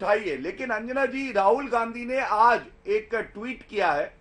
उठाइए, लेकिन अंजना जी, राहुल गांधी ने आज एक ट्वीट किया है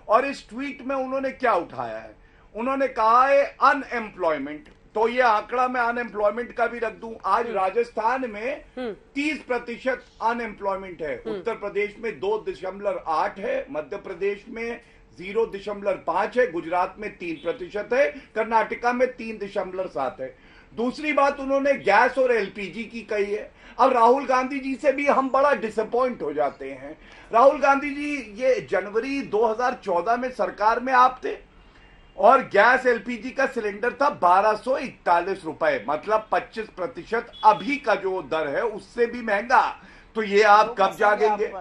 और इस ट्वीट में उन्होंने क्या उठाया है? उन्होंने कहा है अनएम्प्लॉयमेंट, तो ये आंकड़ा मैं अनएम्प्लॉयमेंट का भी रख दूं। आज राजस्थान में 30% अनएम्प्लॉयमेंट है, उत्तर प्रदेश में 2.8 है, मध्य प्रदेश में 0.5 है, गुजरात में 3% है, कर्नाटका में 3.7 है। दूसरी बात उन्होंने गैस और एलपीजी की कही है। अब राहुल गांधी जी से भी हम बड़ा डिसअपॉइंट हो जाते हैं। राहुल गांधी जी, ये जनवरी 2014 में सरकार में आप थे और गैस एलपीजी का सिलेंडर था 1241 रुपए, मतलब 25% अभी का जो दर है उससे भी महंगा। तो ये आप कब जागेंगे?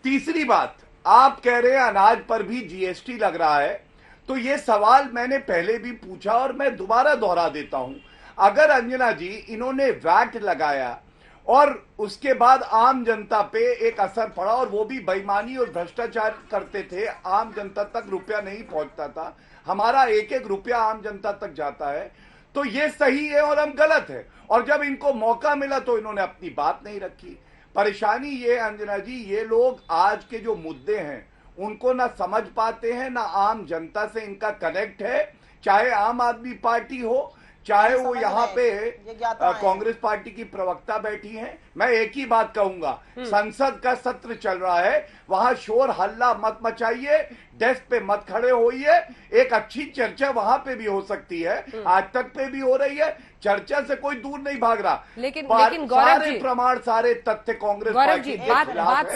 तीसरी बात, आप कह रहे हैं अनाज पर भी जीएसटी लग रहा है, तो ये सवाल मैंने पहले भी पूछा और मैं दोबारा दोहरा देता हूं। अगर अंजना जी, इन्होंने वैट लगाया और उसके बाद आम जनता पे एक असर पड़ा और वो भी बेईमानी और भ्रष्टाचार करते थे, आम जनता तक रुपया नहीं पहुंचता था, हमारा एक एक रुपया आम जनता तक जाता है, तो ये सही है और हम गलत है। और जब इनको मौका मिला तो इन्होंने अपनी बात नहीं रखी। परेशानी ये अंजना जी, ये लोग आज के जो मुद्दे हैं उनको ना समझ पाते हैं, ना आम जनता से इनका कनेक्ट है, चाहे आम आदमी पार्टी हो, चाहे वो यहाँ पे कांग्रेस पार्टी की प्रवक्ता बैठी हैं। मैं एक ही बात कहूंगा, संसद का सत्र चल रहा है, वहां शोर हल्ला मत मचाइए, डेस्क पे मत खड़े होइए, एक अच्छी चर्चा वहां पे भी हो सकती है, आज तक पे भी हो रही है, चर्चा से कोई दूर नहीं भाग रहा। लेकिन सारे प्रमाण, सारे तथ्य कांग्रेस पार्टी के बात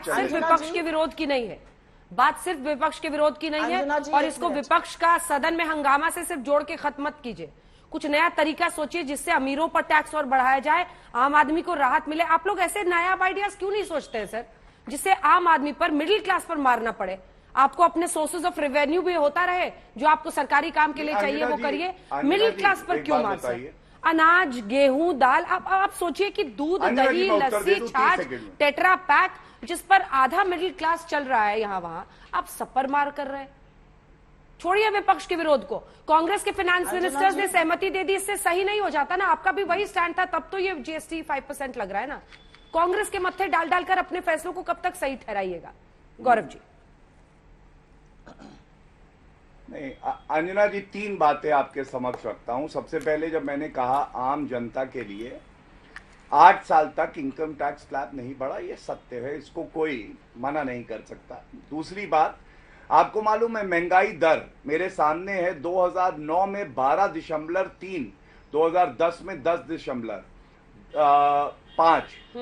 सिर्फ विपक्ष के विरोध की नहीं है, बात सिर्फ विपक्ष के विरोध की नहीं है, और इसको विपक्ष का सदन में हंगामा से सिर्फ जोड़ के खत्म मत कीजिए। कुछ नया तरीका सोचिए जिससे अमीरों पर टैक्स और बढ़ाया जाए, आम आदमी को राहत मिले। आप लोग ऐसे नायाब आइडियाज क्यों नहीं सोचते हैं सर, जिससे आम आदमी पर, मिडिल क्लास पर मारना पड़े? आपको अपने सोर्सेज ऑफ रेवेन्यू भी होता रहे, जो आपको सरकारी काम के लिए चाहिए वो करिए, मिडिल क्लास पर क्यों मार सकते? अनाज, गेहूं, दाल, आप सोचिए कि दूध, दही, लस्सी, छाछ, टेट्रा पैक, जिस पर आधा मिडिल क्लास चल रहा है यहाँ वहां, आप सब पर मार कर रहे हैं। छोड़िए विपक्ष के विरोध को, कांग्रेस के फाइनेंस मिनिस्टर्स ने सहमति दे दी, इससे सही नहीं हो जाता ना? आपका भी वही स्टैंड था, तब तो ये जीएसटी 5% लग रहा है ना। कांग्रेस के मत्थे डाल डालकर अपने फैसलों को कब तक सही ठहराइएगा? गौरव जी। नहीं अंजना जी, 3 बातें आपके समक्ष रखता हूं। सबसे पहले, जब मैंने कहा आम जनता के लिए 8 साल तक इनकम टैक्स स्लैब नहीं बढ़ा, ये सत्य है, इसको कोई मना नहीं कर सकता। दूसरी बात, आपको मालूम है महंगाई दर मेरे सामने है, 2009 में 12.3, 2010 में 10.5,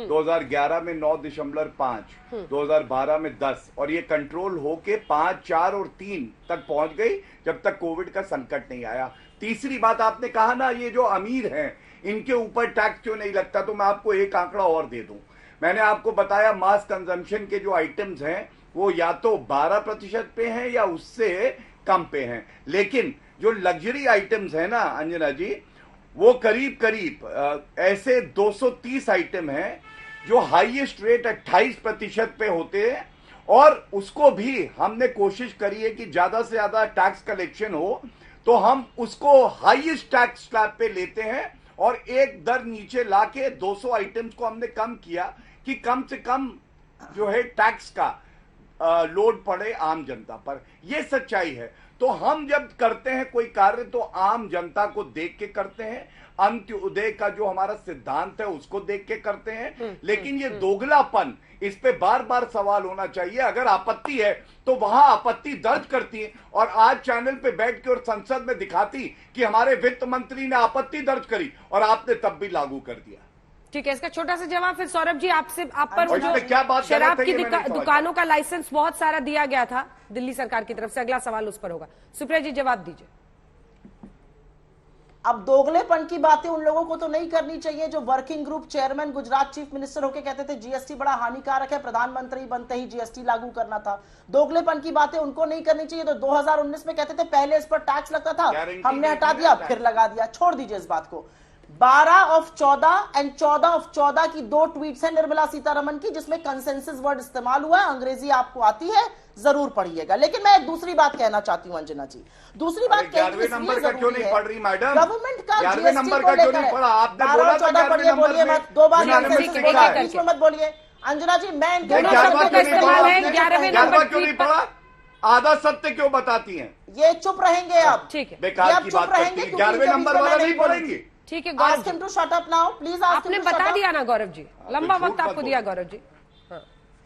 2011 में 9.5, 2012 में 10, और ये कंट्रोल होके 5, 4 और 3 तक पहुंच गई जब तक कोविड का संकट नहीं आया। तीसरी बात, आपने कहा ना ये जो अमीर हैं इनके ऊपर टैक्स क्यों नहीं लगता, तो मैं आपको एक आंकड़ा और दे दूं। मैंने आपको बताया मास कंजम्पशन के जो आइटम्स हैं वो या तो 12% पे हैं या उससे कम पे हैं, लेकिन जो लग्जरी आइटम्स है ना अंजना जी, वो करीब करीब ऐसे 230 आइटम हैं जो हाईएस्ट रेट 28% पे होते हैं, और उसको भी हमने कोशिश करी है कि ज्यादा से ज्यादा टैक्स कलेक्शन हो, तो हम उसको हाईएस्ट टैक्स स्लैब पे लेते हैं और एक दर नीचे लाके 200 आइटम्स को हमने कम किया कि कम से कम जो है टैक्स का लोड पड़े आम जनता पर। यह सच्चाई है। तो हम जब करते हैं कोई कार्य तो आम जनता को देख के करते हैं, अंत्योदय का जो हमारा सिद्धांत है उसको देख के करते हैं, लेकिन ये दोगलापन, इस पे बार बार सवाल होना चाहिए। अगर आपत्ति है तो वहां आपत्ति दर्ज करती है, और आज चैनल पे बैठ के और संसद में दिखाती कि हमारे वित्त मंत्री ने आपत्ति दर्ज करी और आपने तब भी लागू कर दिया। ठीक है, इसका छोटा सा जवाब फिर सौरभ जी आपसे। आप पर वो जो शराब की दुकानों का लाइसेंस बहुत सारा दिया गया था दिल्ली सरकार की तरफ से, अगला सवाल उस पर होगा। सुप्रिया जी जवाब दीजिए। अब दोगलेपन की बातें उन लोगों को तो नहीं करनी चाहिए जो working group chairman Gujarat chief minister होके कहते थे जीएसटी बड़ा हानिकारक है, प्रधानमंत्री बनते ही जीएसटी लागू करना था। दोगलेपन की बातें उनको नहीं करनी चाहिए। तो 2019 में कहते थे पहले इस पर टैक्स लगता था, हमने हटा दिया, फिर लगा दिया। छोड़ दीजिए इस बात को। 12/14 एंड 14/14 की 2 ट्वीट्स हैं निर्मला सीतारमण की, जिसमें कंसेंसस वर्ड इस्तेमाल हुआ है। अंग्रेजी आपको आती है जरूर पढ़िएगा। लेकिन मैं एक दूसरी बात कहना चाहती हूँ अंजना जी, दूसरी बात 11वें नंबर का क्यों नहीं पढ़ रही मैडम? गवर्नमेंट का 11वें नंबर का क्यों नहीं पढ़ा? आपने बोला था 11वें नंबर बोलिए मत, दो बार इसमें मत बोलिए अंजना जी। मैं 11वां क्यों नहीं पढ़ा? आधा सत्य क्यों बताती हैं? ये चुप रहेंगे अब, ठीक है, बेकार की बात करती है। 11वें नंबर वाला नहीं पढ़ेंगे। ठीक है Gaurav ji, to shut up now please. आपने बता दिया ना गौरव जी, लंबा वक्त आपको दिया Gaurav ji.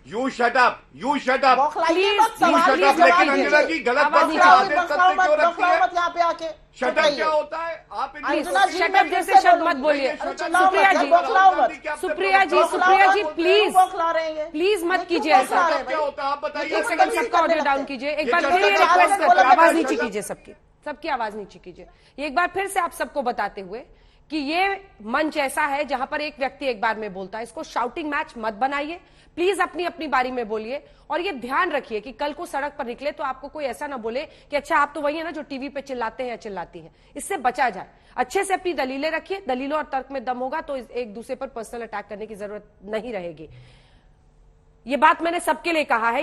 You shut up, you shut up, बौखलाइए मत, यू सवाल शट अप। लेकिन अंजना जी गलत बात नहीं आधे सत्य क्यों रखती है? यहाँ पे आके शट अप क्या होता है? आप अंजना जी शट जैसे शब्द मत बोलिए। सुप्रिया जी, सुप्रिया जी, सुप्रिया जी प्लीज प्लीज मत कीजिए ऐसा। क्या होता है आप बताइए। एक सेकंड सबका ऑडियो डाउन कीजिए, एक बार फिर ये रिक्वेस्ट करते हैं, आवाज नीचे कीजिए, सबकी आवाज नीचे कीजिए। एक बार फिर से आप सबको बताते हुए कि ये मंच ऐसा है जहां पर एक व्यक्ति एक बार में बोलता है, इसको शाउटिंग मैच मत बनाइए प्लीज, अपनी अपनी बारी में बोलिए। और ये ध्यान रखिए कि कल को सड़क पर निकले तो आपको कोई ऐसा ना बोले कि अच्छा आप तो वही है ना जो टीवी पे चिल्लाते हैं या चिल्लाती हैं। इससे बचा जाए, अच्छे से अपनी दलीलें रखिए, दलीलों और तर्क में दम होगा तो एक दूसरे पर पर्सनल अटैक करने की जरूरत नहीं रहेगी। ये बात मैंने सबके लिए कहा है।